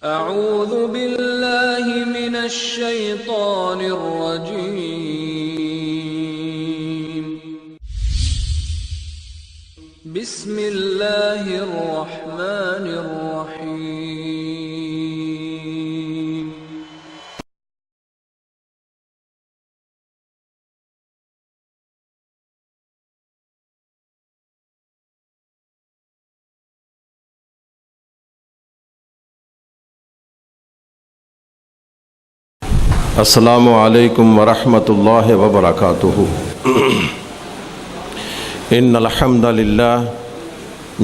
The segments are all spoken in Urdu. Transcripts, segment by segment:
اعوذ باللہ من الشیطان الرجیم بسم اللہ الرحمن الرحیم السلام علیکم ورحمۃ اللہ وبرکاتہ ان الحمد للہ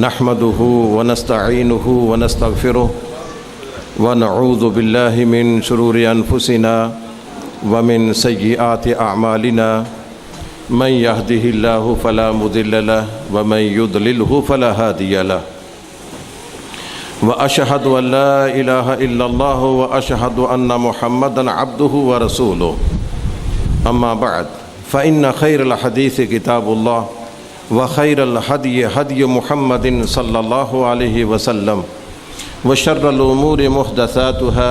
نحمده ونستعینه ونستغفره ونعوذ باللہ من شرور انفسنا ومن سیئات اعمالنا من يهده اللہ فلا مضل له ومن يضلله فلا هادی له وأشهد أن لا إله إلا الله وأشهد أن محمدًا عبده ورسوله أما بعد فإن خير الحديث كتاب الله وخير الهدي هدي محمد صلى الله عليه وسلم وشر الأمور محدثاتها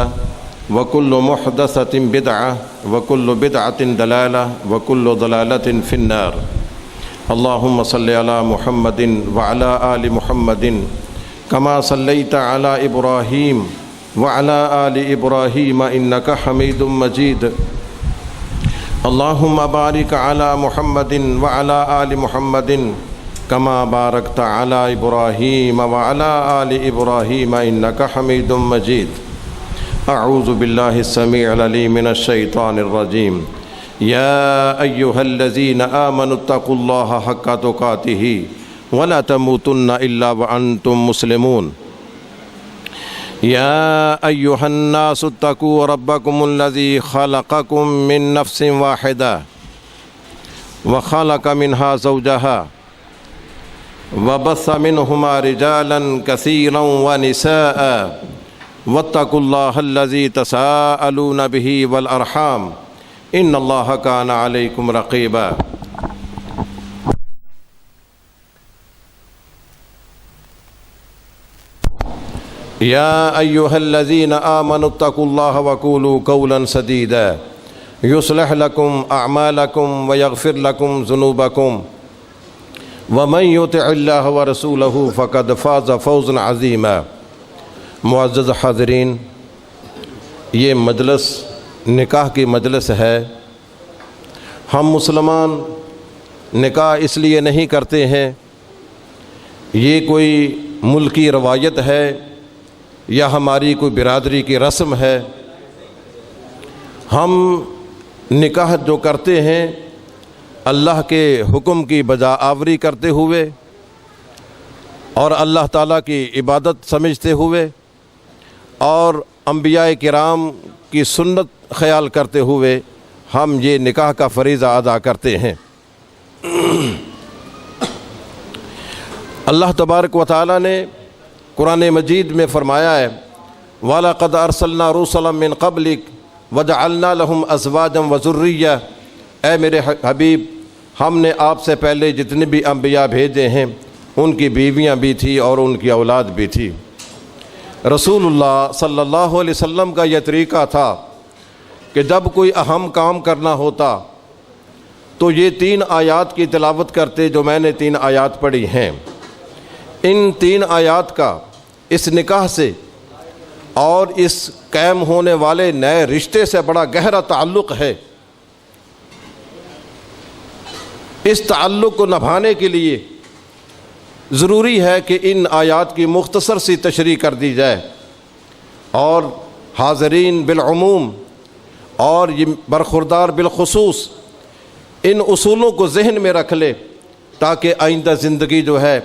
وكل محدثة بدعة وكل بدعة ضلالة وكل ضلالة في النار اللهم صل على محمد وعلى آل محمد كما صليت على إبراهيم وعلى آل إبراهيم إنك حميد مجيد اللهم بارك على محمد وعلى آل محمد كما باركت على إبراهيم وعلى آل إبراهيم إنك حميد مجيد أعوذ بالله السميع العليم من الشيطان الرجيم يا أيها الذين آمنوا اتقوا الله حق تقاته ولا تموتن إلا وأنتم مسلمون يا أيها الناس اتقوا ربكم الذي خلقكم من نفس واحدة وخلق منها زوجها وبث منهما رجالا كثيرا ونساء واتقوا الله الذي تساءلون به والأرحام إن الله كان عليكم رقيبا يا أيها الذين آمنوا اتقوا الله وقولوا قولا سديدا يصلح لكم أعمالكم ويغفر لكم ذنوبكم ومن يطع الله ورسوله فقد فاز فوزا عظيما معزز حاضرین، یہ مجلس نکاح کی مجلس ہے۔ ہم مسلمان نکاح اس لیے نہیں کرتے ہیں یہ کوئی ملکی روایت ہے یا ہماری کوئی برادری کی رسم ہے۔ ہم نکاح جو کرتے ہیں اللہ کے حکم کی بجا آوری کرتے ہوئے اور اللہ تعالیٰ کی عبادت سمجھتے ہوئے اور انبیاء کرام کی سنت خیال کرتے ہوئے ہم یہ نکاح کا فریضہ ادا کرتے ہیں۔ اللہ تبارک و تعالیٰ نے قرآن مجید میں فرمایا ہے وَلَقَدْ أَرْسَلْنَا رُسُلًا مِّن قَبْلِكَ وَجَعَلْنَا لَهُمْ أَزْوَاجًا وَذُرِّيَّةً، اے میرے حبیب، ہم نے آپ سے پہلے جتنے بھی انبیاء بھیجے ہیں ان کی بیویاں بھی تھی اور ان کی اولاد بھی تھی۔ رسول اللہ صلی اللہ علیہ وسلم کا یہ طریقہ تھا کہ جب کوئی اہم کام کرنا ہوتا تو یہ 3 آیات کی تلاوت کرتے جو میں نے 3 آیات پڑھی ہیں۔ ان 3 آیات کا اس نکاح سے اور اس قائم ہونے والے نئے رشتے سے بڑا گہرا تعلق ہے۔ اس تعلق کو نبھانے کے لیے ضروری ہے کہ ان آیات کی مختصر سی تشریح کر دی جائے اور حاضرین بالعموم اور یہ برخوردار بالخصوص ان اصولوں کو ذہن میں رکھ لے تاکہ آئندہ زندگی جو ہے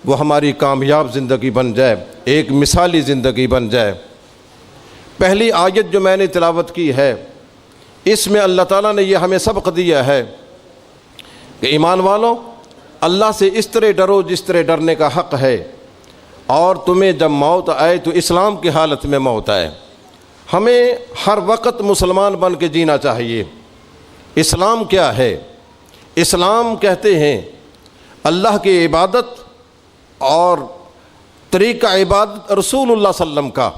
وہ ہماری کامیاب زندگی بن جائے، ایک مثالی زندگی بن جائے۔ پہلی آیت جو میں نے تلاوت کی ہے اس میں اللہ تعالیٰ نے یہ ہمیں سبق دیا ہے کہ ایمان والوں، اللہ سے اس طرح ڈرو جس طرح ڈرنے کا حق ہے، اور تمہیں جب موت آئے تو اسلام کی حالت میں موت آئے۔ ہمیں ہر وقت مسلمان بن کے جینا چاہیے۔ اسلام کیا ہے؟ اسلام کہتے ہیں اللہ کی عبادت اور طریقہ عبادت رسول اللہ صلی اللہ علیہ وسلم کا،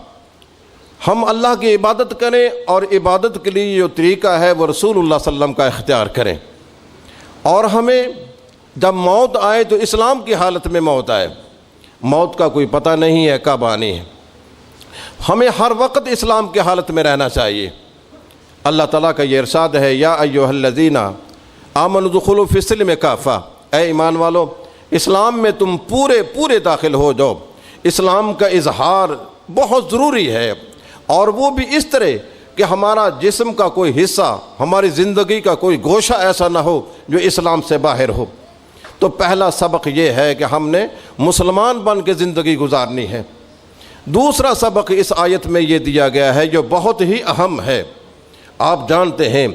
ہم اللہ کی عبادت کریں اور عبادت کے لیے جو طریقہ ہے وہ رسول اللہ صلی اللہ علیہ وسلم کا اختیار کریں، اور ہمیں جب موت آئے تو اسلام کی حالت میں موت آئے۔ موت کا کوئی پتہ نہیں ہے کب آنی ہے، ہمیں ہر وقت اسلام کی حالت میں رہنا چاہیے۔ اللہ تعالیٰ کا یہ ارشاد ہے، یا ایھا الذین آمنوا ادخلوا فی السلم کافہ، اے ایمان والو اسلام میں تم پورے داخل ہو جاؤ۔ اسلام کا اظہار بہت ضروری ہے، اور وہ بھی اس طرح کہ ہمارا جسم کا کوئی حصہ، ہماری زندگی کا کوئی گوشہ ایسا نہ ہو جو اسلام سے باہر ہو۔ تو پہلا سبق یہ ہے کہ ہم نے مسلمان بن کے زندگی گزارنی ہے۔ دوسرا سبق اس آیت میں یہ دیا گیا ہے جو بہت ہی اہم ہے۔ آپ جانتے ہیں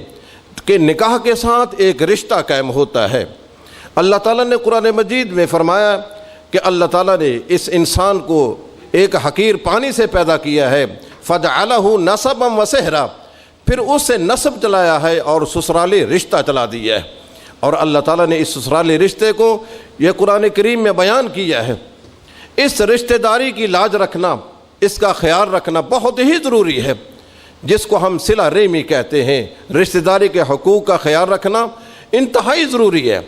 کہ نکاح کے ساتھ ایک رشتہ قائم ہوتا ہے۔ اللہ تعالیٰ نے قرآن مجید میں فرمایا کہ اللہ تعالیٰ نے اس انسان کو ایک حقیر پانی سے پیدا کیا ہے، فَجَعَلَهُ نَسَبًا وَسِحْرًا، پھر اس سے نسب چلایا ہے اور سسرالی رشتہ چلا دیا ہے۔ اور اللہ تعالیٰ نے اس سسرالی رشتے کو یہ قرآن کریم میں بیان کیا ہے۔ اس رشتہ داری کی لاج رکھنا، اس کا خیال رکھنا بہت ہی ضروری ہے، جس کو ہم صلہ رحمی کہتے ہیں۔ رشتہ داری کے حقوق کا خیال رکھنا انتہائی ضروری ہے۔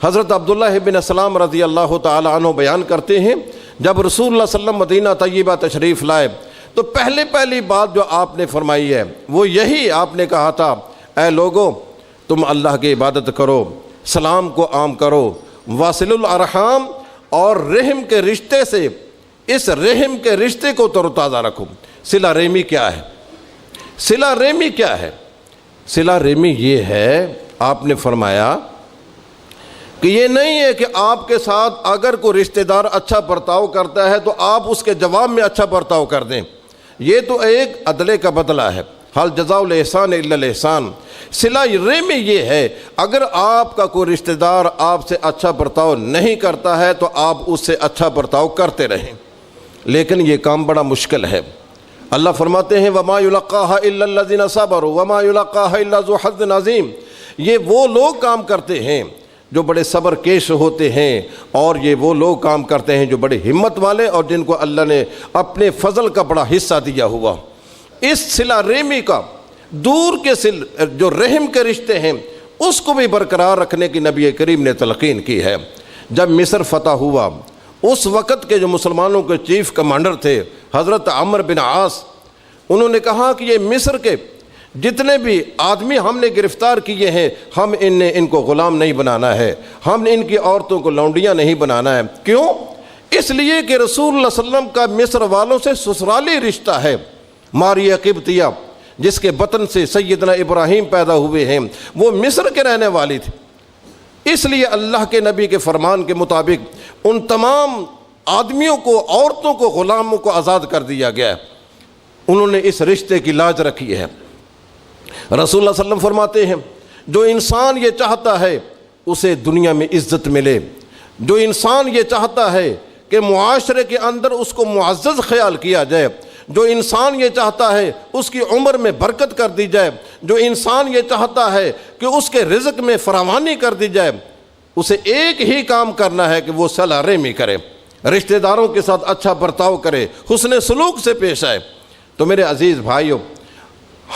حضرت عبداللہ بن سلام رضی اللہ تعالی عنہ بیان کرتے ہیں، جب رسول اللہ صلی اللہ علیہ وسلم مدینہ طیبہ تشریف لائے تو پہلی بات جو آپ نے فرمائی ہے وہ یہی آپ نے کہا تھا، اے لوگو تم اللہ کی عبادت کرو، سلام کو عام کرو، واصل الارحام، اور رحم کے رشتے سے، اس رحم کے رشتے کو تر و تازہ رکھو۔ صلہ رحمی کیا ہے؟ صلہ رحمی کیا ہے؟ صلہ رحمی یہ ہے، آپ نے فرمایا کہ یہ نہیں ہے کہ آپ کے ساتھ اگر کوئی رشتہ دار اچھا برتاؤ کرتا ہے تو آپ اس کے جواب میں اچھا برتاؤ کر دیں، یہ تو ایک عدلے کا بدلہ ہے۔ حل جزاء الاحسان الا الاحسان۔ صلہ رحمی یہ ہے، اگر آپ کا کوئی رشتہ دار آپ سے اچھا برتاؤ نہیں کرتا ہے تو آپ اس سے اچھا برتاؤ کرتے رہیں، لیکن یہ کام بڑا مشکل ہے۔ اللہ فرماتے ہیں وَمَا يُلَقَّاهَا إِلَّا الَّذِينَ صَبَرُوا وَمَا يُلَقَّاهَا إِلَّا ذُو حَظٍّ عَظِيمٍ۔ یہ وہ لوگ کام کرتے ہیں جو بڑے صبر کیش ہوتے ہیں، اور یہ وہ لوگ کام کرتے ہیں جو بڑے ہمت والے اور جن کو اللہ نے اپنے فضل کا بڑا حصہ دیا ہوا۔ اس صلہ رحمی کا، دور کے جو رحم کے رشتے ہیں اس کو بھی برقرار رکھنے کی نبی کریم نے تلقین کی ہے۔ جب مصر فتح ہوا، اس وقت کے جو مسلمانوں کے چیف کمانڈر تھے حضرت عمرو بن عاص، انہوں نے کہا کہ یہ مصر کے جتنے بھی آدمی ہم نے گرفتار کیے ہیں، ہم ان کو غلام نہیں بنانا ہے، ہم نے ان کی عورتوں کو لونڈیاں نہیں بنانا ہے۔ کیوں؟ اس لیے کہ رسول اللہ صلی اللہ علیہ وسلم کا مصر والوں سے سسرالی رشتہ ہے۔ ماریہ قبطیہ جس کے بطن سے سیدنا ابراہیم پیدا ہوئے ہیں، وہ مصر کے رہنے والی تھی۔ اس لیے اللہ کے نبی کے فرمان کے مطابق ان تمام آدمیوں کو، عورتوں کو، غلاموں کو آزاد کر دیا گیا ہے۔ انہوں نے اس رشتے کی لاج رکھی ہے۔ رسول اللہ صلی اللہ علیہ وسلم فرماتے ہیں جو انسان یہ چاہتا ہے اسے دنیا میں عزت ملے، جو انسان یہ چاہتا ہے کہ معاشرے کے اندر اس کو معزز خیال کیا جائے، جو انسان یہ چاہتا ہے اس کی عمر میں برکت کر دی جائے، جو انسان یہ چاہتا ہے کہ اس کے رزق میں فراوانی کر دی جائے، اسے ایک ہی کام کرنا ہے کہ وہ صلہ رحمی کرے، رشتہ داروں کے ساتھ اچھا برتاؤ کرے، حسن سلوک سے پیش آئے۔ تو میرے عزیز بھائیوں،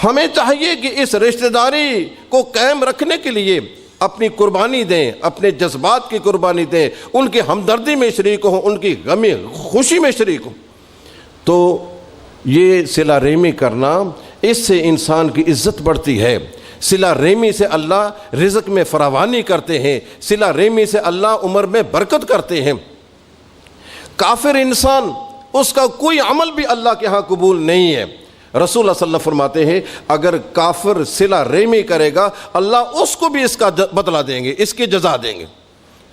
ہمیں چاہیے کہ اس رشتہ داری کو قائم رکھنے کے لیے اپنی قربانی دیں، اپنے جذبات کی قربانی دیں، ان کی ہمدردی میں شریک ہوں، ان کی غمی خوشی میں شریک ہوں۔ تو یہ صلہ رحمی کرنا، اس سے انسان کی عزت بڑھتی ہے۔ صلہ رحمی سے اللہ رزق میں فراوانی کرتے ہیں، صلہ رحمی سے اللہ عمر میں برکت کرتے ہیں۔ کافر انسان، اس کا کوئی عمل بھی اللہ کے ہاں قبول نہیں ہے۔ رسول اللہ صلی اللہ علیہ وسلم فرماتے ہیں اگر کافر صلہ رحمی کرے گا اللہ اس کو بھی اس کا بدلہ دیں گے، اس کی جزا دیں گے۔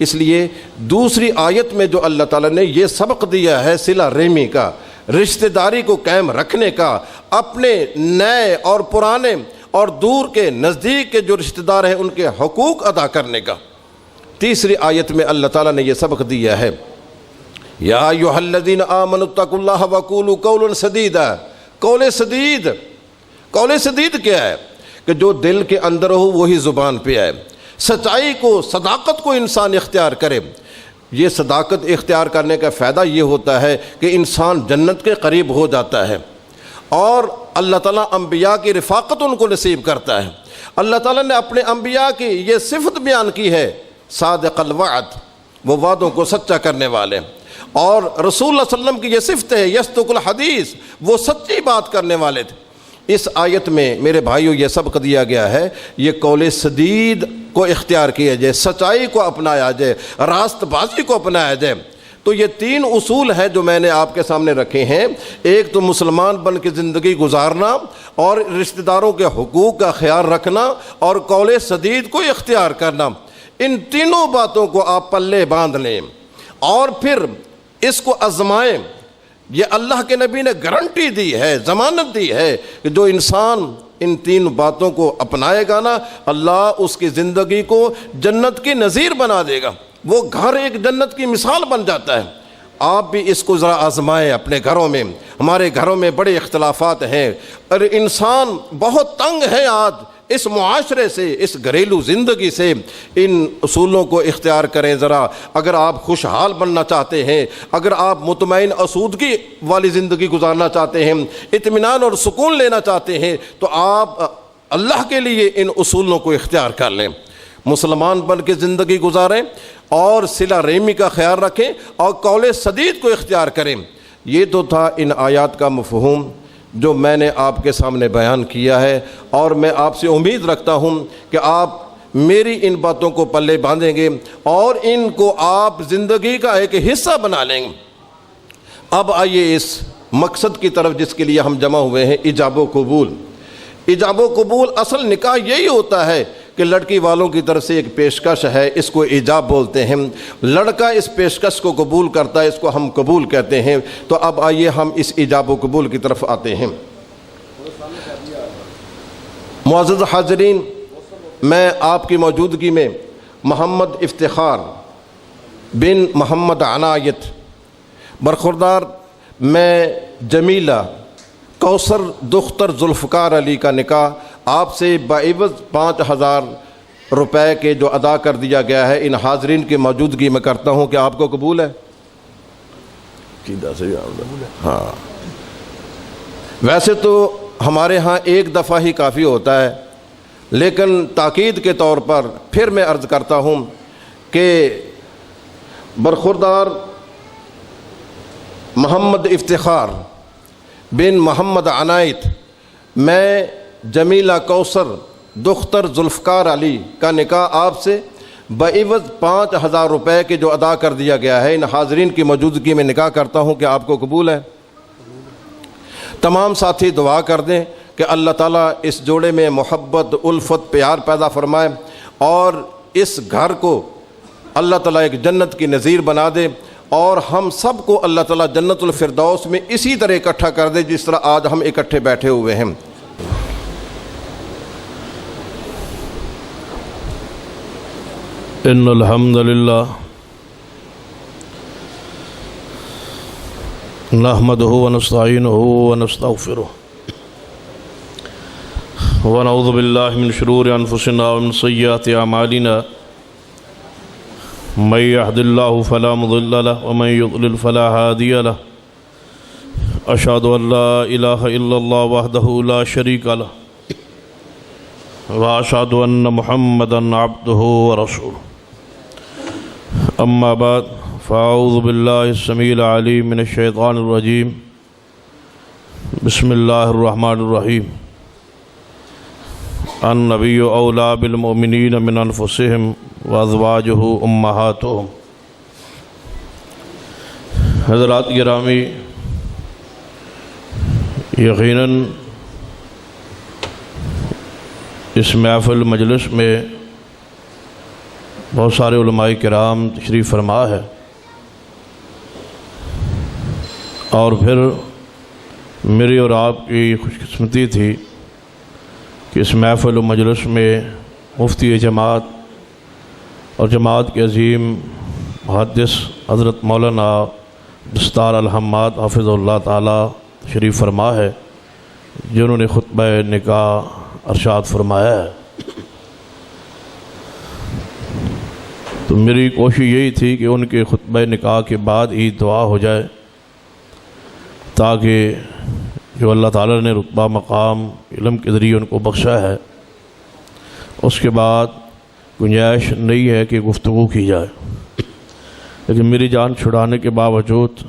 اس لیے دوسری آیت میں جو اللہ تعالیٰ نے یہ سبق دیا ہے صلہ رحمی کا، رشتہ داری کو قائم رکھنے کا، اپنے نئے اور پرانے اور دور کے نزدیک کے جو رشتہ دار ہیں ان کے حقوق ادا کرنے کا، تیسری آیت میں اللہ تعالیٰ نے یہ سبق دیا ہے یا ایھا الذین آمنوا اتقوا اللہ وقولوا قولا سدیدا۔ قول سدید، قول سدید کیا ہے؟ کہ جو دل کے اندر ہو وہی زبان پہ آئے، سچائی کو، صداقت کو انسان اختیار کرے۔ یہ صداقت اختیار کرنے کا فائدہ یہ ہوتا ہے کہ انسان جنت کے قریب ہو جاتا ہے، اور اللہ تعالیٰ انبیاء کی رفاقت ان کو نصیب کرتا ہے۔ اللہ تعالیٰ نے اپنے انبیاء کی یہ صفت بیان کی ہے، صادق الوعد، وہ وعدوں کو سچا کرنے والے، اور رسول اللہ صلی اللہ علیہ وسلم کی یہ صفت ہے یصدق الحدیث، وہ سچی بات کرنے والے تھے۔ اس آیت میں میرے بھائیوں یہ سبق دیا گیا ہے، یہ قول سدید کو اختیار کیا جائے، سچائی کو اپنایا جائے، راست بازی کو اپنایا جائے۔ تو یہ تین اصول ہیں جو میں نے آپ کے سامنے رکھے ہیں، ایک تو مسلمان بن کے زندگی گزارنا، اور رشتہ داروں کے حقوق کا خیال رکھنا، اور قول سدید کو اختیار کرنا۔ ان تینوں باتوں کو آپ پلے باندھ لیں اور پھر اس کو آزمائیں۔ یہ اللہ کے نبی نے گارنٹی دی ہے، ضمانت دی ہے کہ جو انسان ان تین باتوں کو اپنائے گا نا، اللہ اس کی زندگی کو جنت کی نظیر بنا دے گا، وہ گھر ایک جنت کی مثال بن جاتا ہے۔ آپ بھی اس کو ذرا آزمائیں اپنے گھروں میں۔ ہمارے گھروں میں بڑے اختلافات ہیں، اور انسان بہت تنگ ہے آج اس معاشرے سے، اس گھریلو زندگی سے۔ ان اصولوں کو اختیار کریں ذرا۔ اگر آپ خوشحال بننا چاہتے ہیں، اگر آپ مطمئن آسودگی والی زندگی گزارنا چاہتے ہیں، اطمینان اور سکون لینا چاہتے ہیں، تو آپ اللہ کے لیے ان اصولوں کو اختیار کر لیں۔ مسلمان بن کے زندگی گزاریں اور صلہ رحمی کا خیال رکھیں اور قول سدید کو اختیار کریں۔ یہ تو تھا ان آیات کا مفہوم جو میں نے آپ کے سامنے بیان کیا ہے، اور میں آپ سے امید رکھتا ہوں کہ آپ میری ان باتوں کو پلے باندھیں گے اور ان کو آپ زندگی کا ایک حصہ بنا لیں گے۔ اب آئیے اس مقصد کی طرف جس کے لیے ہم جمع ہوئے ہیں، ایجاب و قبول۔ ایجاب و قبول، اصل نکاح یہی ہوتا ہے کہ لڑکی والوں کی طرف سے ایک پیشکش ہے، اس کو ایجاب بولتے ہیں، لڑکا اس پیشکش کو قبول کرتا ہے، اس کو ہم قبول کہتے ہیں۔ تو اب آئیے ہم اس ایجاب و قبول کی طرف آتے ہیں۔ معزز حاضرین، میں آپ کی موجودگی میں محمد افتخار بن محمد عنایت برخوردار میں جمیلہ کوثر دختر ذوالفقار علی کا نکاح آپ سے بعوض 5000 روپے کے جو ادا کر دیا گیا ہے، ان حاضرین کی موجودگی میں کرتا ہوں۔ کہ آپ کو قبول ہے؟ ہاں، ویسے تو ہمارے ہاں ایک دفعہ ہی کافی ہوتا ہے، لیکن تاکید کے طور پر پھر میں عرض کرتا ہوں کہ برخوردار محمد افتخار بن محمد عنایت میں جمیلہ کوثر دختر ذوالفقار علی کا نکاح آپ سے بعوض 5000 روپے کے جو ادا کر دیا گیا ہے، ان حاضرین کی موجودگی میں نکاح کرتا ہوں۔ کہ آپ کو قبول ہے؟ تمام ساتھی دعا کر دیں کہ اللہ تعالیٰ اس جوڑے میں محبت، الفت، پیار پیدا فرمائے، اور اس گھر کو اللہ تعالیٰ ایک جنت کی نظیر بنا دے، اور ہم سب کو اللہ تعالیٰ جنت الفردوس میں اسی طرح اکٹھا کر دے جس طرح آج ہم اکٹھے بیٹھے ہوئے ہیں۔ ان الحمد للہ نحمده ونستعینه ونستغفره ونعوذ باللہ من شرور انفسنا ومن سیئات اعمالنا، من يهد الله فلا مضل له ومن يضلل فلا هادي له، اشهد ان لا اله الا الله وحده لا شريك له واشهد ان محمدا عبده ورسوله، اما بعد فاعوذ باللہ السمیع العلیم من الشیطان الرجیم، بسم اللہ الرحمن الرحیم۔ النبی اولی بالمؤمنین من انفسہم وازواجہ امہاتہم۔ حضرات گرامی، یقیناً اس محفل مجلس میں بہت سارے علماء کرام تشریف فرما ہے، اور پھر میری اور آپ کی خوش قسمتی تھی کہ اس محفل و مجلس میں مفتی جماعت اور جماعت کے عظیم محدث حضرت مولانا دستار الحماد حافظ اللہ تعالی تشریف فرما ہے، جنہوں نے خطبہ نکاح ارشاد فرمایا ہے۔ تو میری کوشش یہی تھی کہ ان کے خطبہ نکاح کے بعد ہی دعا ہو جائے، تاکہ جو اللہ تعالیٰ نے رتبہ مقام علم کے ذریعے ان کو بخشا ہے، اس کے بعد گنجائش نہیں ہے کہ گفتگو کی جائے، لیکن میری جان چھڑانے کے باوجود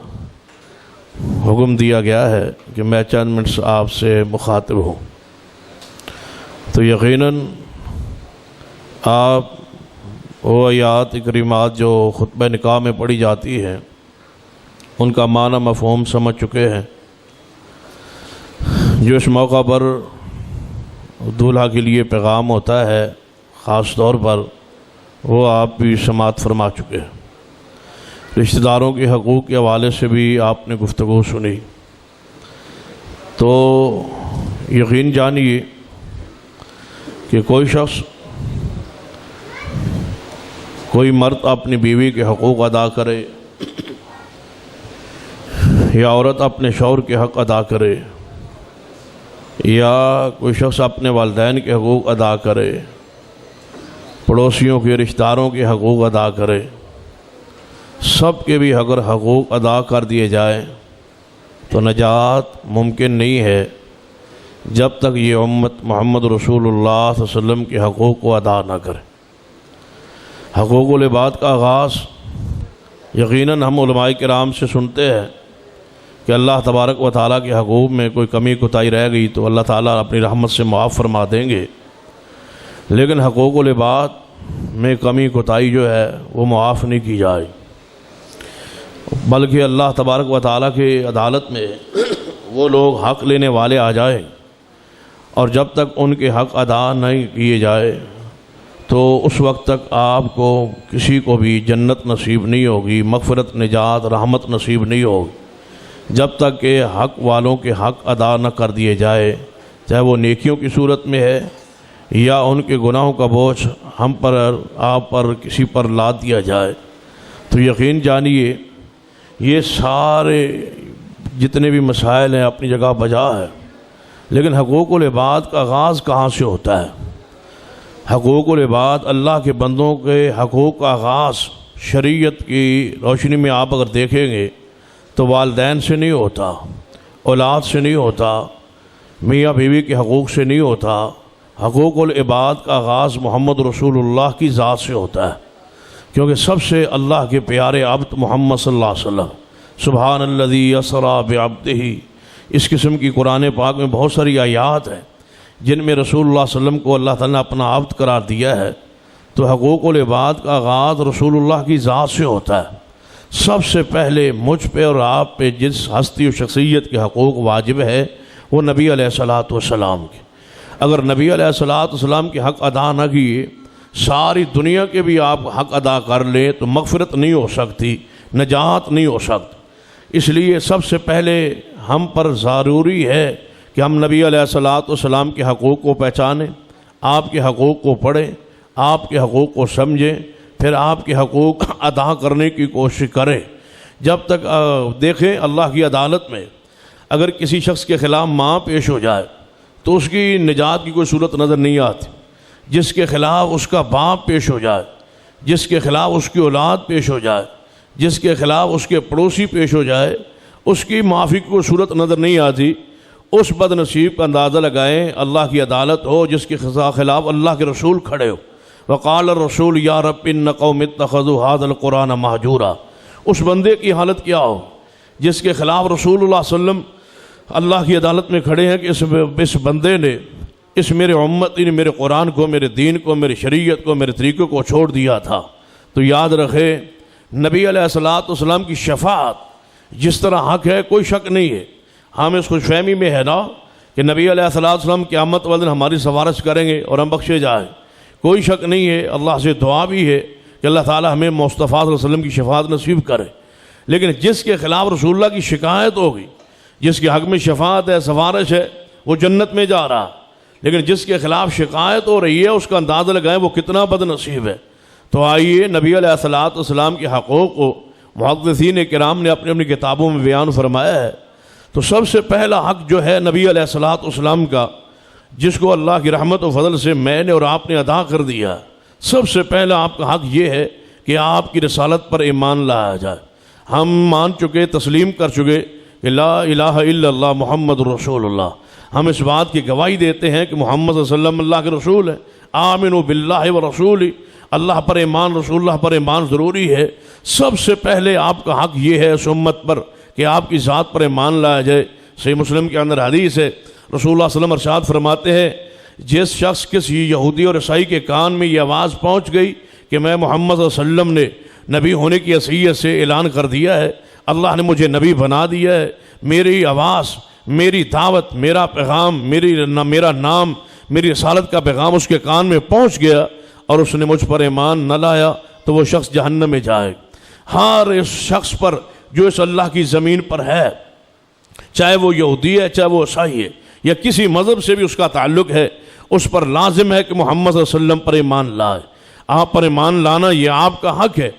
حکم دیا گیا ہے کہ میں چند منٹ آپ سے مخاطب ہوں، تو یقیناً آپ وہ آیات کریمات جو خطبہ نکاح میں پڑھی جاتی ہیں ان کا معنی مفہوم سمجھ چکے ہیں، جو اس موقع پر دولہا کے لیے پیغام ہوتا ہے خاص طور پر وہ آپ بھی سماعت فرما چکے ہیں۔ رشتہ داروں کے حقوق کے حوالے سے بھی آپ نے گفتگو سنی، تو یقین جانیے کہ کوئی شخص، کوئی مرد اپنی بیوی کے حقوق ادا کرے یا عورت اپنے شوہر کے حق ادا کرے یا کوئی شخص اپنے والدین کے حقوق ادا کرے، پڑوسیوں کے رشتہ داروں کے حقوق ادا کرے، سب کے بھی اگر حقوق ادا کر دیے جائیں تو نجات ممکن نہیں ہے جب تک یہ امت محمد رسول اللہ صلی اللہ علیہ وسلم کے حقوق کو ادا نہ کرے۔ حقوق العباد کا آغاز یقیناً ہم علماء کرام سے سنتے ہیں کہ اللہ تبارک و تعالیٰ کے حقوق میں کوئی کمی کوتاہی رہ گئی تو اللہ تعالیٰ اپنی رحمت سے معاف فرما دیں گے، لیکن حقوق العباد میں کمی کوتاہی جو ہے وہ معاف نہیں کی جائے، بلکہ اللہ تبارک و تعالیٰ کی عدالت میں وہ لوگ حق لینے والے آ جائیں اور جب تک ان کے حق ادا نہیں کیے جائے تو اس وقت تک آپ کو کسی کو بھی جنت نصیب نہیں ہوگی، مغفرت، نجات، رحمت نصیب نہیں ہوگی جب تک کہ حق والوں کے حق ادا نہ کر دیے جائے، چاہے وہ نیکیوں کی صورت میں ہے یا ان کے گناہوں کا بوجھ ہم پر، آپ پر، کسی پر لاد دیا جائے۔ تو یقین جانیے یہ سارے جتنے بھی مسائل ہیں اپنی جگہ بجا ہے، لیکن حقوق العباد کا آغاز کہاں سے ہوتا ہے؟ حقوق العباد، اللہ کے بندوں کے حقوق کا آغاز شریعت کی روشنی میں آپ اگر دیکھیں گے تو والدین سے نہیں ہوتا، اولاد سے نہیں ہوتا، میاں بیوی کے حقوق سے نہیں ہوتا، حقوق العباد کا آغاز محمد رسول اللہ کی ذات سے ہوتا ہے، کیونکہ سب سے اللہ کے پیارے عبد محمد صلی اللہ علیہ وسلم، سبحان الذی اسریٰ بعبدہ، اس قسم کی قرآن پاک میں بہت ساری آیات ہیں جن میں رسول اللہ صلی اللہ علیہ وسلم کو اللہ تعالیٰ نے اپنا عبد قرار دیا ہے۔ تو حقوق العباد کا آغاز رسول اللہ کی ذات سے ہوتا ہے۔ سب سے پہلے مجھ پہ اور آپ پہ جس ہستی و شخصیت کے حقوق واجب ہے وہ نبی علیہ الصلوۃ والسلام کے۔ اگر نبی علیہ الصلوۃ والسلام کے حق ادا نہ کیے، ساری دنیا کے بھی آپ حق ادا کر لیں تو مغفرت نہیں ہو سکتی، نجات نہیں ہو سکتی۔ اس لیے سب سے پہلے ہم پر ضروری ہے کہ ہم نبی علیہ الصلوۃ والسلام کے حقوق کو پہچانیں، آپ کے حقوق کو پڑھیں، آپ کے حقوق کو سمجھیں، پھر آپ کے حقوق ادا کرنے کی کوشش کریں۔ جب تک دیکھیں اللہ کی عدالت میں اگر کسی شخص کے خلاف ماں پیش ہو جائے تو اس کی نجات کی کوئی صورت نظر نہیں آتی، جس کے خلاف اس کا باپ پیش ہو جائے، جس کے خلاف اس کی اولاد پیش ہو جائے، جس کے خلاف اس کے پڑوسی پیش ہو جائے، اس کی معافی کی کوئی صورت نظر نہیں آتی۔ اس بد نصیب کا اندازہ لگائیں اللہ کی عدالت ہو جس کے خلاف اللہ کے رسول کھڑے ہو، وقال الرسول یا رب ان قوم اتخذوا هذا القرآن مہجورا، اس بندے کی حالت کیا ہو جس کے خلاف رسول اللہ صلی اللہ علیہ وسلم اللہ کی عدالت میں کھڑے ہیں کہ اس بندے نے، اس میرے امتی نے میرے قرآن کو، میرے دین کو، میری شریعت کو، میرے طریقے کو چھوڑ دیا تھا۔ تو یاد رکھے نبی علیہ الصلوۃ والسلام کی شفاعت جس طرح حق ہے، کوئی شک نہیں ہے، ہم اس خوش فہمی میں ہے نا کہ نبی علیہ الصلوۃ والسلام قیامت والے دن ہماری سفارش کریں گے اور ہم بخشے جائیں، کوئی شک نہیں ہے۔ اللہ سے دعا بھی ہے کہ اللہ تعالیٰ ہمیں مصطفیٰ صلی اللہ علیہ وسلم کی شفاعت نصیب کرے۔ لیکن جس کے خلاف رسول اللہ کی شکایت ہوگی، جس کے حق میں شفاعت ہے، سفارش ہے، وہ جنت میں جا رہا، لیکن جس کے خلاف شکایت ہو رہی ہے اس کا اندازہ لگائیں وہ کتنا بد نصیب ہے۔ تو آئیے نبی علیہ الصلوۃ والسلام کے حقوق کو محدثین کرام نے اپنی اپنی کتابوں میں بیان فرمایا ہے۔ تو سب سے پہلا حق جو ہے نبی علیہ الصلوۃ والسلام کا، جس کو اللہ کی رحمت و فضل سے میں نے اور آپ نے ادا کر دیا، سب سے پہلا آپ کا حق یہ ہے کہ آپ کی رسالت پر ایمان لایا جائے۔ ہم مان چکے، تسلیم کر چکے کہ لا الہ الا اللہ محمد رسول اللہ، ہم اس بات کی گواہی دیتے ہیں کہ محمد صلی اللہ علیہ وسلم اللہ کے رسول ہے۔ آمنوا باللہ ورسولہ، اللہ پر ایمان، رسول اللہ پر ایمان ضروری ہے۔ سب سے پہلے آپ کا حق یہ ہے اس امت پر کہ آپ کی ذات پر ایمان لایا جائے۔ صحیح مسلم کے اندر حدیث ہے، رسول اللہ صلی اللہ علیہ وسلم ارشاد فرماتے ہیں جس شخص کسی یہودی اور عیسائی کے کان میں یہ آواز پہنچ گئی کہ میں محمد صلی اللہ علیہ وسلم نے نبی ہونے کی حیثیت سے اعلان کر دیا ہے، اللہ نے مجھے نبی بنا دیا ہے، میری آواز، میری دعوت، میرا پیغام، میرا نام، میری رسالت کا پیغام اس کے کان میں پہنچ گیا اور اس نے مجھ پر ایمان نہ لایا تو وہ شخص جہنم میں جائے۔ ہر اس شخص پر جو اس اللہ کی زمین پر ہے، چاہے وہ یہودی ہے، چاہے وہ عیسائی ہے، یا کسی مذہب سے بھی اس کا تعلق ہے، اس پر لازم ہے کہ محمد صلی اللہ علیہ وسلم پر ایمان لائے۔ آپ پر ایمان لانا یہ آپ کا حق ہے۔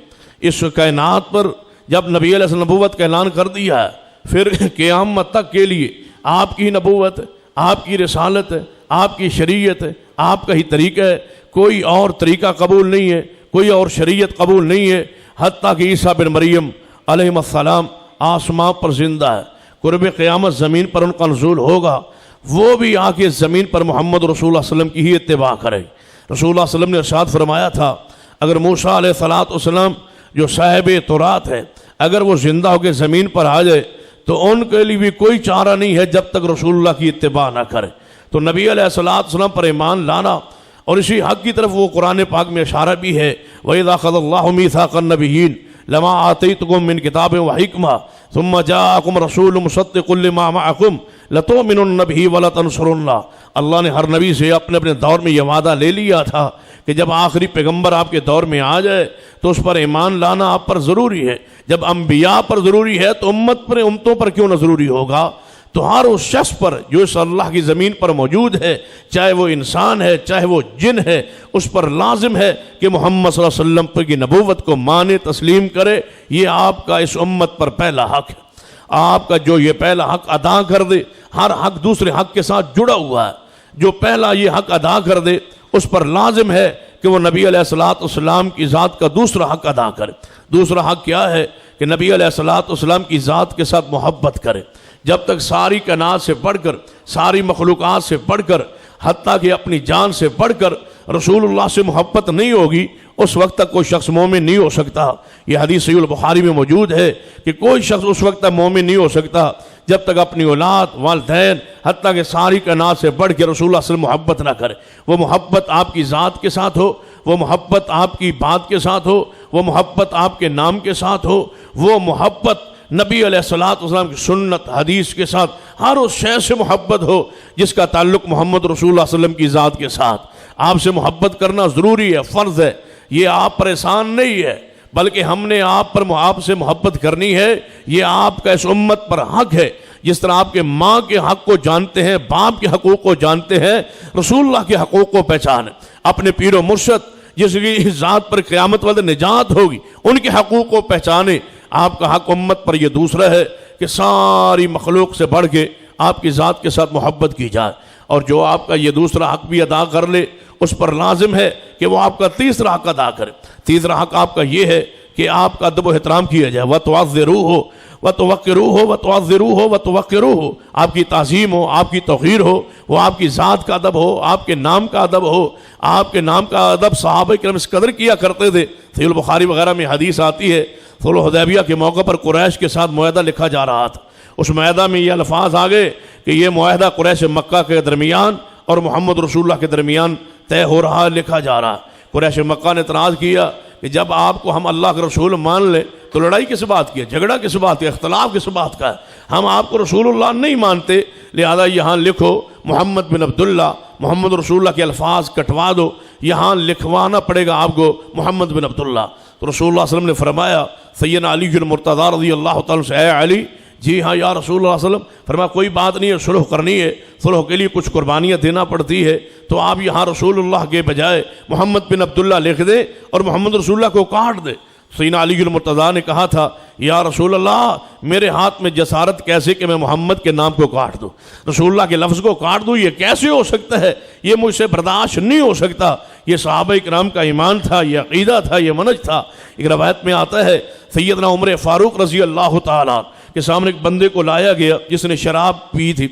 اس کائنات پر جب نبی علیہ السلام نبوت کا اعلان کر دیا ہے، پھر قیامت تک کے لیے آپ کی نبوت، آپ کی رسالت، آپ کی شریعت، آپ کا ہی طریقہ ہے، کوئی اور طریقہ قبول نہیں ہے، کوئی اور شریعت قبول نہیں ہے، حتیٰ کہ عیسیٰ بن مریم علیہ السلام آسمان پر زندہ ہے، قرب قیامت زمین پر ان کا نزول ہوگا، وہ بھی آ کے زمین پر محمد رسول اللہ صلی اللہ علیہ وسلم کی ہی اتباع کرے۔ رسول اللہ صلی اللہ علیہ وسلم نے ارشاد فرمایا تھا اگر موسیٰ علیہ السلام جو صاحب تورات ہے اگر وہ زندہ ہو کے زمین پر آ جائے تو ان کے لیے بھی کوئی چارہ نہیں ہے جب تک رسول اللہ کی اتباع نہ کرے۔ تو نبی علیہ السلام پر ایمان لانا، اور اسی حق کی طرف وہ قرآن پاک میں اشارہ بھی ہے وَإِذَا أَخَذَ اللَّهُ مِيثَاقَ النَّبِيِّينَ لَمَا آتَيْتُكُم مِّن كِتَابٍ وَحِكْمَةٍ ثُمَّ جَاءَكُمْ رَسُولٌ مُصَدِّقٌ لِّمَا مَعَكُمْ لَتُؤْمِنُنَّ بِهِ وَلَتَنصُرُنَّهُ۔ اللہ نے ہر نبی سے اپنے دور میں یہ وعدہ لے لیا تھا کہ جب آخری پیغمبر آپ کے دور میں آ جائے تو اس پر ایمان لانا آپ پر ضروری ہے۔ جب انبیاء پر ضروری ہے تو امتوں پر کیوں نہ ضروری ہوگا؟ تو ہر اس شخص پر جو اس اللہ کی زمین پر موجود ہے، چاہے وہ انسان ہے چاہے وہ جن ہے، اس پر لازم ہے کہ محمد صلی اللہ علیہ وسلم کی نبوت کو مانے، تسلیم کرے۔ یہ آپ کا اس امت پر پہلا حق ہے۔ آپ کا جو یہ پہلا حق ادا کر دے، ہر حق دوسرے حق کے ساتھ جڑا ہوا ہے، جو پہلا یہ حق ادا کر دے اس پر لازم ہے کہ وہ نبی علیہ السلام کی ذات کا دوسرا حق ادا کرے۔ دوسرا حق کیا ہے؟ کہ نبی علیہ السلام کی ذات کے ساتھ محبت کرے۔ جب تک ساری کائنات سے بڑھ کر، ساری مخلوقات سے بڑھ کر، حتیٰ کہ اپنی جان سے بڑھ کر رسول اللہ سے محبت نہیں ہوگی، اس وقت تک کوئی شخص مومن نہیں ہو سکتا۔ یہ حدیث صحیح البخاری میں موجود ہے کہ کوئی شخص اس وقت تک مومن نہیں ہو سکتا جب تک اپنی اولاد، والدین، حتیٰ کہ ساری کائنات سے بڑھ کے رسول اللہ صلی اللہ علیہ وسلم محبت نہ کرے۔ وہ محبت آپ کی ذات کے ساتھ ہو، وہ محبت آپ کی بات کے ساتھ ہو، وہ محبت آپ کے نام کے ساتھ ہو، وہ محبت نبی علیہ السلام کی سنت حدیث کے ساتھ، ہر اس شے سے محبت ہو جس کا تعلق محمد رسول اللہ صلی اللہ علیہ وسلم کی ذات کے ساتھ۔ آپ سے محبت کرنا ضروری ہے، فرض ہے، یہ آپ پر احسان نہیں ہے، بلکہ ہم نے آپ سے محبت کرنی ہے۔ یہ آپ کا اس امت پر حق ہے۔ جس طرح آپ کے ماں کے حق کو جانتے ہیں، باپ کے حقوق کو جانتے ہیں، رسول اللہ کے حقوق کو پہچانیں۔ اپنے پیر و مرشد جس کی ذات پر قیامت والے نجات ہوگی، ان کے حقوق کو پہچانیں۔ آپ کا حق امت پر یہ دوسرا ہے کہ ساری مخلوق سے بڑھ کے آپ کی ذات کے ساتھ محبت کی جائے، اور جو آپ کا یہ دوسرا حق بھی ادا کر لے اس پر لازم ہے کہ وہ آپ کا تیسرا حق ادا کرے۔ تیسرا حق آپ کا یہ ہے کہ آپ کا ادب و احترام کیا جائے، وَتُعَظِّرُوهُ وَتُوَقِّرُوهُ وَتُعَظِّرُوهُ وَتُوَقِّرُوهُ، آپ کی تعظیم ہو، آپ کی توقیر ہو، وہ آپ کی ذات کا ادب ہو، آپ کے نام کا ادب ہو۔ آپ کے نام کا ادب صحابہ کرام اس قدر کیا کرتے تھے، صحیح البخاری وغیرہ میں حدیث آتی ہے صلح حدیبیہ کے موقع پر قریش کے ساتھ معاہدہ لکھا جا رہا تھا۔ اس معاہدہ میں یہ الفاظ آگئے کہ یہ معاہدہ قریش مکہ کے درمیان اور محمد رسول اللہ کے درمیان طے ہو رہا، لکھا جا رہا۔ قریش مکہ نے اعتراض کیا کہ جب آپ کو ہم اللہ کے رسول مان لیں تو لڑائی کس بات کی ہے، جھگڑا کس بات ہے، اختلاف کس بات کا ہے؟ ہم آپ کو رسول اللہ نہیں مانتے، لہذا یہاں لکھو محمد بن عبداللہ، محمد رسول اللہ کے الفاظ کٹوا دو، یہاں لکھوانا پڑے گا آپ کو محمد بن عبداللہ۔ تو رسول اللہ صلی اللہ علیہ وسلم نے فرمایا سیدنا علی المرتضیٰ رضی اللہ تعالیٰ سے، اے علی، جی ہاں یا رسول اللہ صلی اللہ علیہ وسلم، فرمایا کوئی بات نہیں ہے، صلح کرنی ہے، صلح کے لیے کچھ قربانیاں دینا پڑتی ہے، تو آپ یہاں رسول اللہ کے بجائے محمد بن عبداللہ لکھ دیں اور محمد رسول اللہ کو کاٹ دیں۔ سیدنا علی المرتضیٰ نے کہا تھا یا رسول اللہ، میرے ہاتھ میں جسارت کیسے کہ میں محمد کے نام کو کاٹ دوں، رسول اللہ کے لفظ کو کاٹ دوں، یہ کیسے ہو سکتا ہے؟ یہ مجھ سے برداشت نہیں ہو سکتا۔ یہ صحابہ کرام کا ایمان تھا، یہ عقیدہ تھا، یہ منج تھا۔ ایک روایت میں آتا ہے سیدنا عمر فاروق رضی اللہ تعالیٰ کے سامنے ایک بندے کو لایا گیا جس نے شراب پی تھی،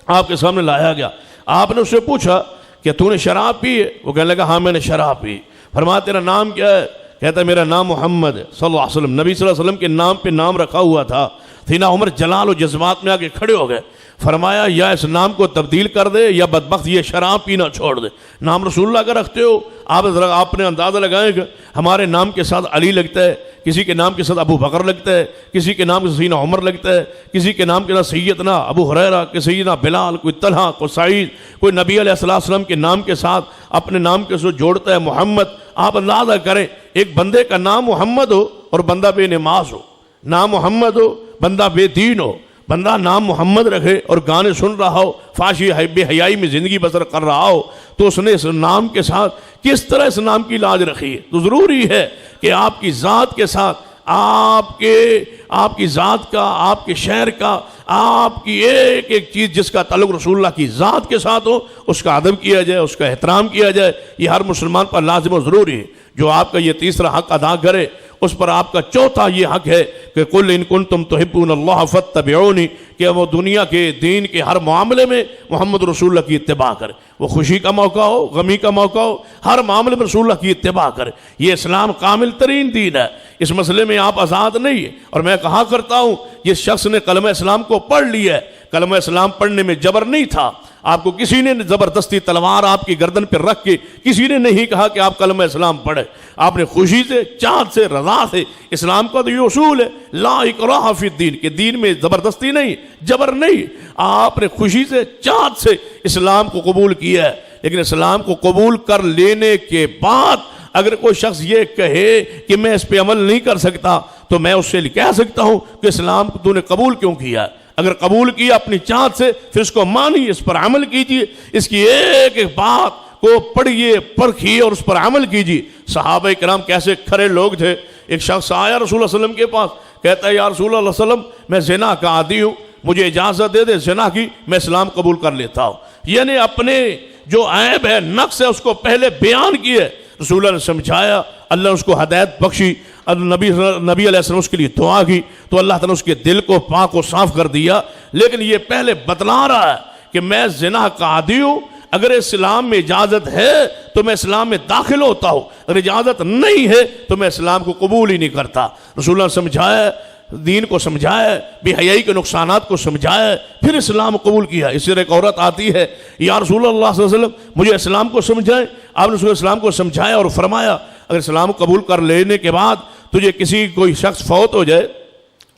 آپ کے سامنے لایا گیا. آپ نے اس سے پوچھا کہ تو نے شراب پی ہے؟ وہ کہنے لگا ہاں میں نے شراب پی. فرمایا تیرا نام کیا ہے؟ کہتا ہے میرا نام محمد ہے صلی اللہ علیہ وسلم. نبی صلی اللہ علیہ وسلم کے نام پہ نام رکھا ہوا تھا. سیدنا عمر جلال و جذبات میں آ کے کھڑے ہو گئے. فرمایا یا اس نام کو تبدیل کر دے یا بدبخت یہ شراب پینا چھوڑ دے. نام رسول اللہ کا رکھتے ہو آپ نے اندازہ لگائیں کہ ہمارے نام کے ساتھ علی لگتا ہے، کسی کے نام کے ساتھ ابو بکر لگتا ہے، کسی کے نام کے ساتھ سیدنا عمر لگتا ہے، کسی کے نام کے ساتھ سیدنا ابو ہریرہ، کہ سیدنا بلال، کوئی طلحہ، کوئی سعید، کوئی نبی علیہ السلام کے نام کے ساتھ اپنے نام کے ساتھ جوڑتا ہے محمد. آپ اندازہ کریں ایک بندے کا نام محمد ہو اور بندہ بے نماز ہو، نام محمد ہو بندہ بے دین ہو، بندہ نام محمد رکھے اور گانے سن رہا ہو، فحشی بے حیائی میں زندگی بسر کر رہا ہو، تو اس نے اس نام کے ساتھ کس طرح اس نام کی لاج رکھی ہے. تو ضروری ہے کہ آپ کی ذات کے ساتھ آپ کی ذات کا، آپ کے شہر کا، آپ کی ایک ایک چیز جس کا تعلق رسول اللہ کی ذات کے ساتھ ہو اس کا ادب کیا جائے، اس کا احترام کیا جائے. یہ ہر مسلمان پر لازم و ضروری ہے. جو آپ کا یہ تیسرا حق ادا کرے اس پر آپ کا چوتھا یہ حق ہے کہ قل ان کنتم تحبون اللہ فاتبعونی، کہ وہ دنیا کے دین کے ہر معاملے میں محمد رسول اللہ کی اتباع کرے. وہ خوشی کا موقع ہو، غمی کا موقع ہو، ہر معاملے میں رسول اللہ کی اتباع کرے. یہ اسلام کامل ترین دین ہے، اس مسئلے میں آپ آزاد نہیں ہیں. اور میں کہا کرتا ہوں جس شخص نے کلمہ اسلام کو پڑھ لیا ہے، کلمہ اسلام پڑھنے میں جبر نہیں تھا. آپ کو کسی نے زبردستی تلوار آپ کی گردن پر رکھ کے کسی نے نہیں کہا کہ آپ کلمہ اسلام پڑھیں. آپ نے خوشی سے، چاہت سے، رضا سے. اسلام کا تو یہ اصول ہے لا اکراہ فی الدین، کہ دین میں زبردستی نہیں، جبر نہیں. آپ نے خوشی سے، چاہت سے اسلام کو قبول کیا ہے. لیکن اسلام کو قبول کر لینے کے بعد اگر کوئی شخص یہ کہے کہ میں اس پہ عمل نہیں کر سکتا تو میں اس سے کہہ سکتا ہوں کہ اسلام کو تو نے قبول کیوں کیا. اگر قبول کیا اپنی چاہت سے پھر اس کو مانیے، اس پر عمل کیجیے، اس کی ایک ایک بات کو پڑھیے، پرکھیے اور اس پر عمل کیجیے. صحابہ کرام کیسے کھرے لوگ تھے. ایک شخص آیا رسول اللہ علیہ وسلم کے پاس، کہتا ہے یا رسول اللہ علیہ وسلم میں زنا کا عادی ہوں، مجھے اجازت دے دے زنا کی، میں اسلام قبول کر لیتا ہوں. یعنی اپنے جو عیب ہے، نقص ہے، اس کو پہلے بیان کیے. رسول اللہ نے سمجھایا، اللہ نے اس کو ہدایت بخشی. نبی علیہ السلام اس کے لیے دعا کی تو اللہ تعالیٰ اس کے دل کو پاک و صاف کر دیا. لیکن یہ پہلے بتلا رہا ہے کہ میں زنا کا عادی ہوں، اگر اسلام میں اجازت ہے تو میں اسلام میں داخل ہوتا ہوں، اگر اجازت نہیں ہے تو میں اسلام کو قبول ہی نہیں کرتا. رسول اللہ نے سمجھایا، دین کو سمجھایا، بے حیائی کے نقصانات کو سمجھایا، پھر اسلام قبول کیا. اس طرح ایک عورت آتی ہے، یا رسول اللہ صلی اللہ علیہ وسلم مجھے اسلام کو سمجھائیں. آپ نے اسلام کو سمجھایا اور فرمایا اگر اسلام قبول کر لینے کے بعد تجھے کوئی شخص فوت ہو جائے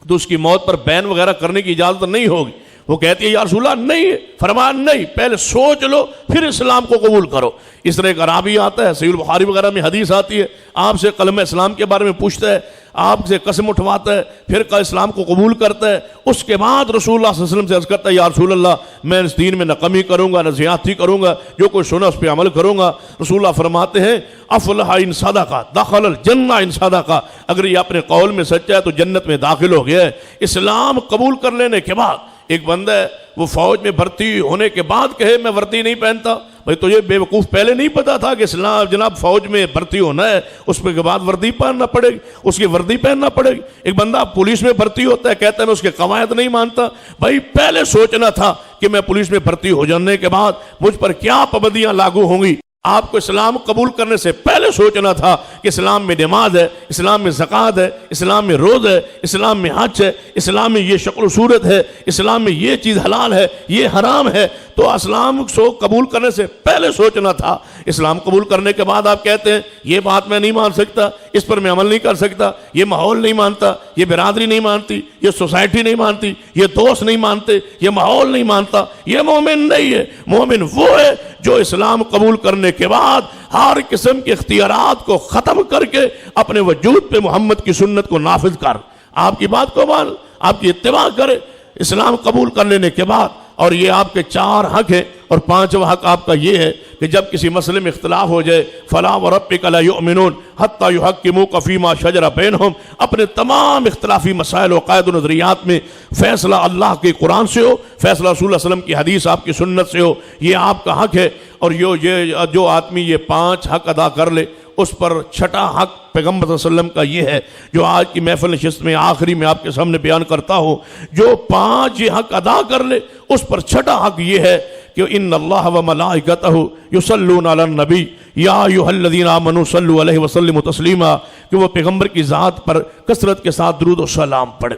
تو اس کی موت پر بین وغیرہ کرنے کی اجازت نہیں ہوگی. وہ کہتی ہے یا رسول اللہ نہیں. فرمایا نہیں، پہلے سوچ لو پھر اسلام کو قبول کرو. اس طرح ایک عرابی آتا ہے، صحیح البخاری وغیرہ میں حدیث آتی ہے، آپ سے کلمہ اسلام کے بارے میں پوچھتا ہے، آپ سے قسم اٹھواتا ہے، پھر اسلام کو قبول کرتا ہے. اس کے بعد رسول اللہ صلی اللہ علیہ وسلم سے عرض کرتا ہے یا رسول اللہ میں اس دین میں نہ کمی کروں گا نہ زیادتی کروں گا، جو کوئی سنا اس پہ عمل کروں گا. رسول اللہ فرماتے ہیں افلح ان صدقہ دخل الجنہ ان صدقہ، اگر یہ اپنے قول میں سچا ہے تو جنت میں داخل ہو گیا ہے. اسلام قبول کر لینے کے بعد ایک بندہ ہے وہ فوج میں بھرتی ہونے کے بعد کہے میں وردی نہیں پہنتا. بھائی تجھے بے وقوف پہلے نہیں پتا تھا کہ اسلام جناب فوج میں بھرتی ہونا ہے، اس کے بعد وردی پہننا پڑے گی، اس کی وردی پہننا پڑے گی. ایک بندہ پولیس میں بھرتی ہوتا ہے، کہتا ہے میں اس کے قواعد نہیں مانتا. بھائی پہلے سوچنا تھا کہ میں پولیس میں بھرتی ہو جانے کے بعد مجھ پر کیا پابندیاں لاگو ہوں گی. آپ کو اسلام قبول کرنے سے پہلے سوچنا تھا کہ اسلام میں نماز ہے، اسلام میں زکوٰۃ ہے، اسلام میں روزہ ہے، اسلام میں حج ہے، اسلام میں یہ شکل و صورت ہے، اسلام میں یہ چیز حلال ہے، یہ حرام ہے. تو اسلام کو قبول کرنے سے پہلے سوچنا تھا. اسلام قبول کرنے کے بعد آپ کہتے ہیں یہ بات میں نہیں مان سکتا، اس پر میں عمل نہیں کر سکتا، یہ ماحول نہیں مانتا، یہ برادری نہیں مانتی، یہ سوسائٹی نہیں مانتی، یہ دوست نہیں مانتے، یہ ماحول نہیں مانتا. یہ مومن نہیں ہے. مومن وہ ہے جو اسلام قبول کرنے کے بعد ہر قسم کے اختیارات کو ختم کر کے اپنے وجود پہ محمد کی سنت کو نافذ کر، آپ کی بات کو مان، آپ کی اتباع کرے اسلام قبول کر لینے کے بعد. اور یہ آپ کے 4 حق ہیں. اور 5واں حق آپ کا یہ ہے کہ جب کسی مسئلے میں اختلاف ہو جائے فَلَا وَرَبِّكَ لَا يُؤْمِنُونَ حَتَّى يُحَكِّمُوكَ فِي مَا شَجَرَ بَيْنَهُمْ. اپنے تمام اختلافی مسائل و عقائد و نظریات میں فیصلہ اللہ کے قرآن سے ہو، فیصلہ رسول اللہ علیہ وسلم کی حدیث آپ کی سنت سے ہو. یہ آپ کا حق ہے. اور یہ جو آدمی یہ 5 حق ادا کر لے اس پر چھٹا حق پیغمبر صلی اللہ علیہ وسلم کا یہ ہے جو آج کی محفل نشست میں آخری میں آپ کے سامنے بیان کرتا ہوں. جو 5 یہ حق ادا کر لے اس پر چھٹا حق یہ ہے کہ ان اللہ و ملائکتہ یصلون علی النبی یا ایھا الذین آمنوا صلوا علیہ وسلموا تسلیما، کہ وہ پیغمبر کی ذات پر کثرت کے ساتھ درود و سلام پڑھے.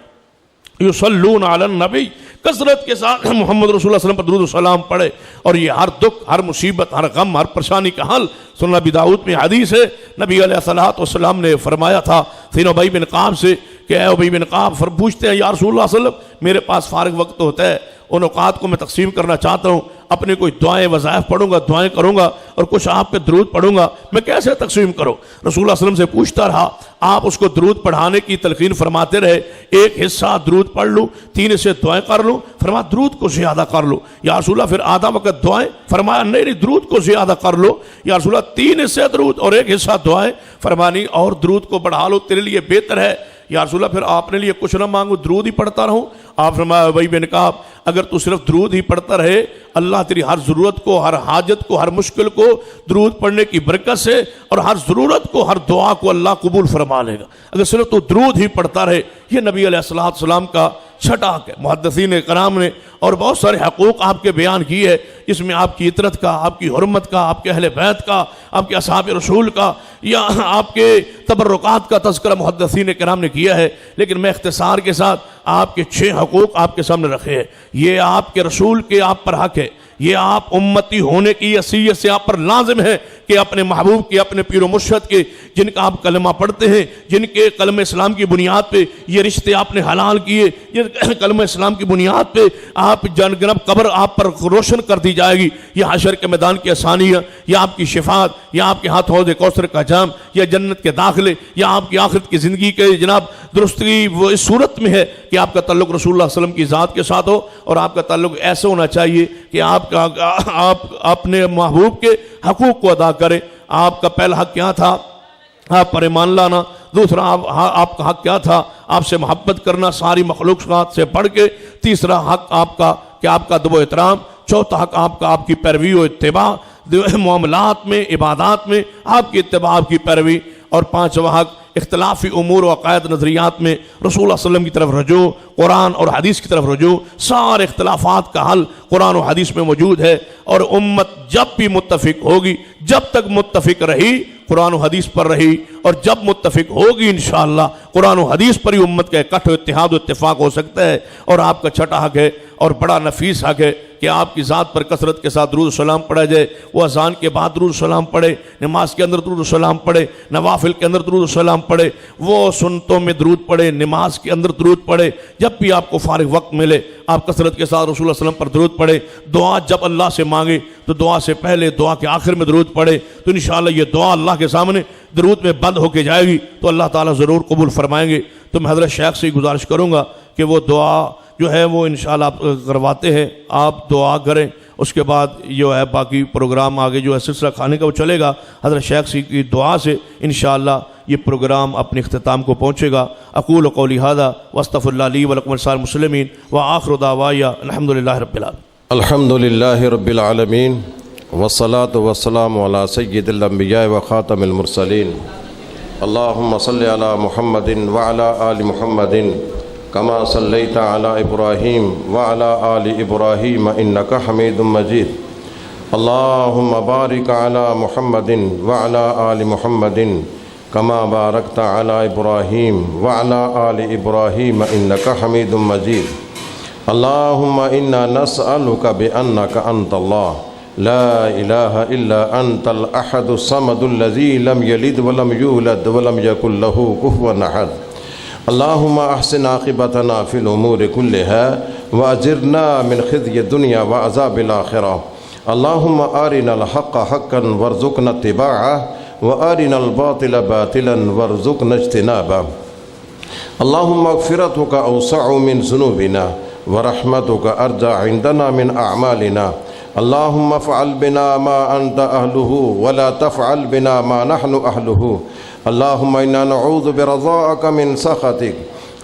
یصلون علی النبی، کثرت کے ساتھ محمد رسول اللہ صلی اللہ علیہ وسلم پر درود و سلام پڑھے. اور یہ ہر دکھ، ہر مصیبت، ہر غم، ہر پریشانی کا حل. سنن ابی داؤد میں حدیث ہے، نبی علیہ الصلوۃ والسلام نے فرمایا تھا سید ابی بن قعب سے کہ اے ابی بن قعب، پوچھتے ہیں یا رسول اللہ صلی اللہ علیہ وسلم میرے پاس فارغ وقت ہوتا ہے، ان اوقات کو میں تقسیم کرنا چاہتا ہوں، اپنے کوئی دعائیں وظائف پڑھوں گا، دعائیں کروں گا اور کچھ آپ پہ درود پڑھوں گا، میں کیسے تقسیم کروں؟ رسول اللہ صلی اللہ علیہ وسلم سے پوچھتا رہا. آپ اس کو درود پڑھانے کی تلقین فرماتے رہے. ایک حصہ درود پڑھ لوں، 3 حصے دعائیں کر لوں. فرمایا درود کو زیادہ کر لو. یا رسول اللہ پھر آدھا وقت دعائیں؟ فرمایا نہیں، درود کو زیادہ کر لو. یا رسول اللہ 3 حصے درود اور 1 حصہ دعائیں؟ فرمایا نہیں، اور درود کو بڑھا لو، تیرے لیے بہتر ہے. یا رسول اللہ پھر آپ نے لیے کچھ نہ مانگو، درود ہی پڑھتا رہوں؟ آپ فرمایا ابی بن قعب، اگر تو صرف درود ہی پڑھتا رہے، اللہ تیری ہر ضرورت کو، ہر حاجت کو، ہر مشکل کو درود پڑھنے کی برکت سے اور ہر ضرورت کو، ہر دعا کو اللہ قبول فرما لے گا. اگر صرف تو درود ہی پڑھتا رہے. یہ نبی علیہ السلام کا چھٹا حق ہے. محدثین کرام نے اور بہت سارے حقوق آپ کے بیان کیے ہے، جس میں آپ کی عطرت کا، آپ کی حرمت کا، آپ کے اہل بیت کا، آپ کے اصحاب رسول کا یا آپ کے تبرکات کا تذکرہ محدثین کرام نے کیا ہے. لیکن میں اختصار کے ساتھ آپ کے 6 حقوق آپ کے سامنے رکھے ہیں. یہ آپ کے رسول کے آپ پر حق ہے. یہ آپ امتی ہونے کی حیثیت سے آپ پر لازم ہے کہ اپنے محبوب کے، اپنے پیر و مرشد کے، جن کا آپ کلمہ پڑھتے ہیں، جن کے کلمہ اسلام کی بنیاد پہ یہ رشتے آپ نے حلال کیے، جن کلمہ اسلام کی بنیاد پہ آپ جنگنب قبر آپ پر روشن کر دی جائے گی. یہ حشر کے میدان کی آسانیاں، یا آپ کی شفاعت، یا آپ کے ہاتھ حوض کوثر کا جام، یا جنت کے داخلے، یا آپ کی آخرت کی زندگی کے جناب درستگی، وہ اس صورت میں ہے کہ آپ کا تعلق رسول اللہ صلی اللہ علیہ وسلم کی ذات کے ساتھ ہو. اور آپ کا تعلق ایسے ہونا چاہیے کہ آپ اپنے محبوب کے حقوق کو ادا کریں. آپ کا پہلا حق کیا تھا؟ آپ پر ایمان لانا. دوسرا آپ کا حق کیا تھا؟ آپ سے محبت کرنا ساری مخلوقات سے بڑھ کے. تیسرا حق آپ کا کہ آپ کا ادب و احترام. چوتھا حق آپ کی پیروی و اتباع، معاملات میں، عبادات میں آپ کی اتباع، آپ کی پیروی. اور 5واں حق اختلافی امور و عقائد نظریات میں رسول اللہ صلی اللہ علیہ وسلم کی طرف رجوع، قرآن اور حدیث کی طرف رجوع. سارے اختلافات کا حل قرآن و حدیث میں موجود ہے. اور امت جب بھی متفق ہوگی، جب تک متفق رہی قرآن و حدیث پر رہی، اور جب متفق ہوگی انشاءاللہ قرآن و حدیث پر ہی امت کا اکٹھ و اتحاد و اتفاق ہو سکتا ہے. اور آپ کا چھٹا حق ہے اور بڑا نفیس حق ہے کہ آپ کی ذات پر کثرت کے ساتھ درود و سلام پڑھا جائے. وہ اذان کے بعد درود و سلام پڑھے، نماز کے اندر درود و سلام پڑھے، نوافل کے اندر درود و سلام پڑھے، وہ سنتوں میں درود پڑھے، نماز کے اندر درود پڑھے. جب بھی آپ کو فارغ وقت ملے آپ کثرت کے ساتھ رسول اللہ صلی اللہ علیہ وسلم پر درود پڑھے. دعا جب اللہ سے مانگے تو دعا سے پہلے، دعا کے آخر میں درود پڑھے تو انشاءاللہ یہ دعا اللہ کے سامنے درود میں بند ہو کے جائے گی تو اللہ تعالیٰ ضرور قبول فرمائیں گے. تو میں حضرت شیخ سے گزارش کروں گا کہ وہ دعا جو ہے وہ انشاءاللہ آپ کرواتے ہیں، آپ دعا کریں. اس کے بعد جو ہے باقی پروگرام آگے جو ہے سلسلہ کھانے کا وہ چلے گا. حضرت شیخ سی کی دعا سے انشاءاللہ یہ پروگرام اپنے اختتام کو پہنچے گا. اقول قولی ھذا واستغفر اللہ لی ولکم ولسائر المسلمین وآخر دعوایا الحمدللہ رب العالمین. الحمدللہ رب العالمین والصلاة والسلام علی سید الانبیاء وخاتم المرسلین. اللہم صلی علی محمد وعلی آل محمد كما صليت على إبراهيم وعلى آل إبراهيم إنك حميد مجيد. اللهم بارك على محمد وعلى آل محمد كما باركت على إبراهيم وعلى آل إبراهيم إنك حميد مجيد. اللهم إنا نسألك بأنك أنت الله لا إله إلا أنت الأحد الصمد الذي لم يلد ولم يولد ولم يكن له كفوا أحد. اللهم احسن عاقبتنا في الامور كلها واجرنا من خزي الدنيا وعذاب الاخره. اللهم ارنا الحق حقا وارزقنا اتباعه وارنا الباطل باطلا وارزقنا اجتنابه. اللهم مغفرتك اوسع من ذنوبنا ورحمتك ارجى عندنا من اعمالنا. اللهم افعل بنا ما انت اهله ولا تفعل بنا ما نحن اهله. اللهم إنا نعوذ برضاك من سخطك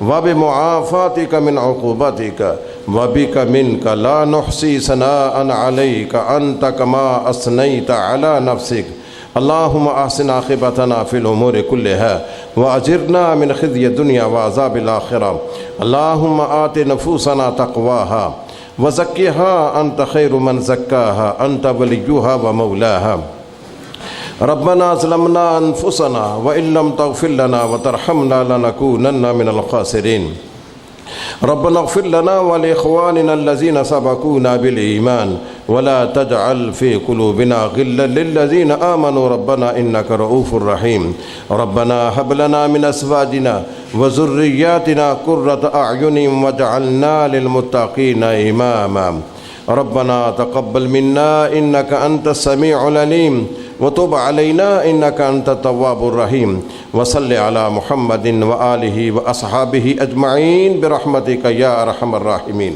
وبمعافاتك من عقوبتك وبك منك لا نحصي ثناء عليك أنت كما أثنيت على نفسك. اللهم احسن عاقبتنا في الامور كلها واجرنا من خزي الدنيا وعذاب الاخره. اللهم آت نفوسنا تقواها وزكها انت خير من زكاها انت وليها ومولاها. ربنا ظلمنا انفسنا وان لم تغفر لنا وترحمنا لنكونن من الخاسرين. ربنا اغفر لنا ولإخواننا الذين سبقونا بالإيمان ولا تجعل في قلوبنا غلا للذين آمنوا ربنا إنك رؤوف رحيم. ربنا هب لنا من أزواجنا وذرياتنا قرة أعين واجعلنا للمتقين إماما. ربنا تقبل منا إنك أنت السميع العليم وتب علينا إنك أنت التواب الرحيم. وصل على محمد وآله وأصحابه أجمعين برحمتك يا أرحم الراحمين.